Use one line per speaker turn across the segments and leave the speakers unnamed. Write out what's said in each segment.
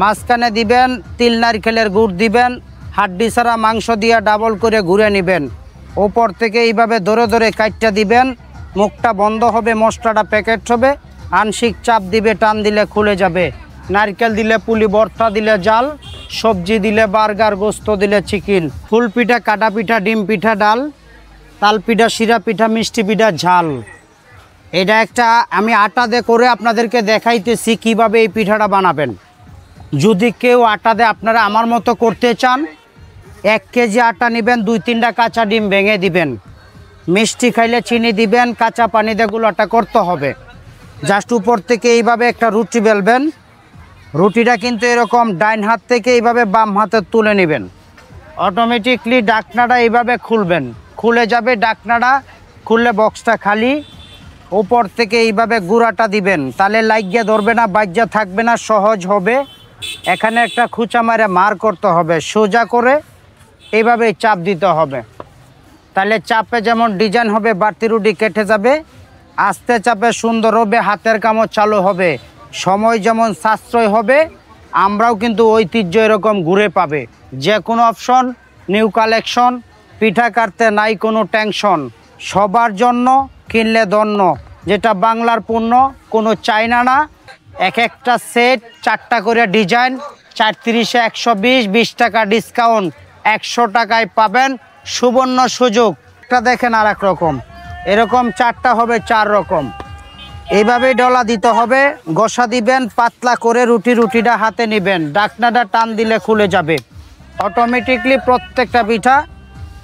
মাঝখানে দিবেন তিল নারকেলের গুড় দিবেন, হাড্ডি ছাড়া মাংস দিয়ে ডাবল করে ঘুরে নেবেন। ওপর থেকে এইভাবে ধরে ধরে কাটটা দিবেন, মুখটা বন্ধ হবে, মশলাটা প্যাকেট হবে, আংশিক চাপ দিবে, টান দিলে খুলে যাবে। নারকেল দিলে পুলি, ভর্তা দিলে জাল, সবজি দিলে বার্গার, গোস্ত দিলে চিকেন, ফুল পিঠা, কাটা পিঠা, ডিম পিঠা, ডাল, তাল পিঠা, শিরা পিঠা, মিষ্টি পিঠা, ঝাল। এটা একটা আমি আটা দিয়ে করে আপনাদেরকে দেখাইতেছি কিভাবে এই পিঠাটা বানাবেন। যদি কেউ আটা দিয়ে আপনারা আমার মতো করতে চান, 1 কেজি আটা নেবেন, 2-3টা কাঁচা ডিম ভেঙে দিবেন, মিষ্টি খাইলে চিনি দিবেন, কাঁচা পানি দিয়ে গুলাটা করতে হবে। জাস্ট উপর থেকে এইভাবে একটা রুটি বেলবেন। রুটিটা কিন্তু এরকম ডাইন হাত থেকে এইভাবে বাম হাতে তুলে নেবেন। অটোমেটিকলি ডাকনাটা এইভাবে খুলবেন, খুলে যাবে ডাকনাটা, খুললে বক্সটা খালি। উপর থেকে এইভাবে গুঁড়াটা দিবেন, তাহলে লাগিয়ে ধরবে না, বাজ্যা থাকবে না, সহজ হবে। এখানে একটা খুঁচা মারে মার করতে হবে, সোজা করে এইভাবে চাপ দিতে হবে। তাহলে চাপে যেমন ডিজাইন হবে, বাড়তি রুটি কেটে যাবে। আস্তে চাপে সুন্দর হবে, হাতের কামও চালু হবে, সময় যেমন সাশ্রয় হবে, আমরাও কিন্তু ঐতিহ্য এরকম ঘুরে পাবে। যে কোনো অপশন, নিউ কালেকশন, পিঠা কাটতে নাই কোনো টেনশন, সবার জন্য কিনলে ধন্য। যেটা বাংলার পণ্য, কোনো চাইনা না। এক একটা সেট 4টা করে ডিজাইন, 4-30-এ 120, 20 টাকা ডিসকাউন্ট, 100 টাকায় পাবেন সুবর্ণ সুযোগ। একটা দেখেন আর এক রকম, এরকম 4টা হবে 4 রকম। এইভাবেই ডলা দিতে হবে, গোসা দিবেন পাতলা করে, রুটিটা হাতে নেবেন, ডাকনাটা টান দিলে খুলে যাবে অটোমেটিকলি। প্রত্যেকটা পিঠা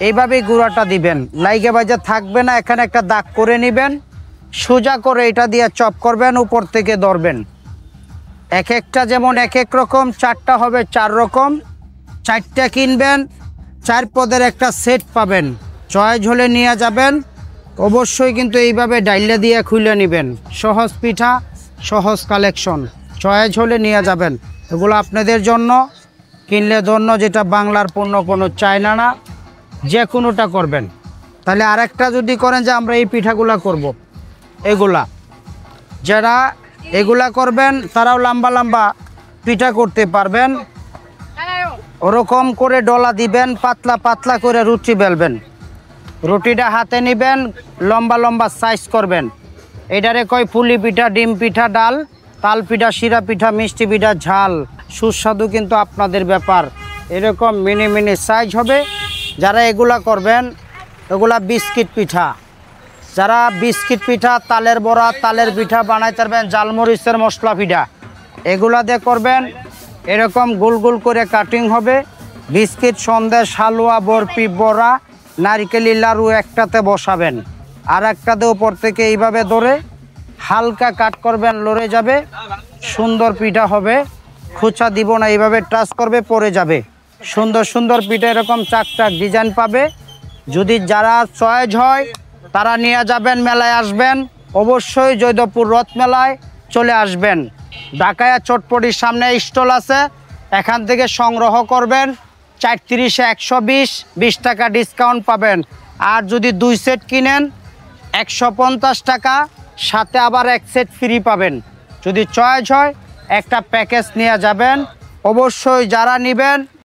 এইভাবেই গুঁড়াটা দিবেন, লাইগে বাজে থাকবে না। এখানে একটা দাগ করে নেবেন, সোজা করে এটা দিয়ে চপ করবেন, উপর থেকে ধরবেন। এক একটা যেমন এক এক রকম, 4টা হবে 4 রকম। 4টা কিনবেন, 4 পদের একটা সেট পাবেন। চয়েস হলে নিয়ে যাবেন। অবশ্যই কিন্তু এইভাবে ডাইলে দিয়ে খুলে নেবেন। সহজ পিঠা, সহজ কালেকশন, চয়েস হলে নিয়ে যাবেন। এগুলো আপনাদের জন্য, কিনলে ধন্য। যেটা বাংলার পণ্য, কোনো চায়না না, যে কোনোটা করবেন। তাহলে আরেকটা যদি করেন যে আমরা এই পিঠাগুলা করব, এগুলা যারা এগুলা করবেন তারাও লম্বা লম্বা পিঠা করতে পারবেন। ওরকম করে ডলা দিবেন, পাতলা পাতলা করে রুটি বেলবেন, রুটিটা হাতে নেবেন, লম্বা লম্বা সাইজ করবেন। এটারে কয় পুলি পিঠা, ডিম পিঠা, ডাল, তাল পিঠা, শিরা পিঠা, মিষ্টি পিঠা, ঝাল। সুস্বাদু কিন্তু আপনাদের ব্যাপার। এরকম মিনি মিনি সাইজ হবে। যারা এগুলা করবেন, এগুলা বিস্কিট পিঠা। যারা বিস্কিট পিঠা, তালের বড়া, তালের পিঠা বানাইতে পারবেন, জালমরিচের মশলা পিঠা, এগুলা দিয়ে করবেন। এরকম গোল গোল করে কাটিং হবে। বিস্কিট, সন্দেশ, হালুয়া, বরফি, বড়া, নারকেলি লাড়ু একটাতে বসাবেন, আর একটাতে উপর থেকে এইভাবে ধরে হালকা কাট করবেন, লড়ে যাবে, সুন্দর পিঠা হবে। খুচা দিব না, এইভাবে টাচ করবে, পড়ে যাবে। সুন্দর সুন্দর পিঠা এরকম চাক চাক ডিজাইন পাবে। যদি যারা চয়েস হয় তারা নিয়ে যাবেন, মেলায় আসবেন। অবশ্যই জয়দেবপুর রথ মেলায় চলে আসবেন। ঢাকায় চটপটির সামনে স্টল আছে, এখান থেকে সংগ্রহ করবেন। 4-30-এ 120, 20 টাকা ডিসকাউন্ট পাবেন। আর যদি 2 সেট কিনেন 150 টাকা, সাথে আবার 1 সেট ফ্রি পাবেন। যদি চয়েস হয় একটা প্যাকেজ নিয়ে যাবেন। অবশ্যই যারা নেবেন